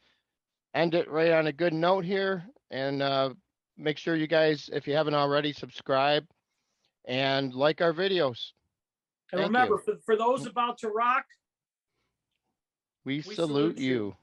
[SPEAKER 1] end it right on a good note here, and make sure you guys, if you haven't already, subscribe and like our videos.
[SPEAKER 2] And
[SPEAKER 1] Thank
[SPEAKER 2] remember,
[SPEAKER 1] you.
[SPEAKER 2] for those about to rock,
[SPEAKER 1] We
[SPEAKER 2] we
[SPEAKER 1] salute
[SPEAKER 2] salute you.
[SPEAKER 1] you.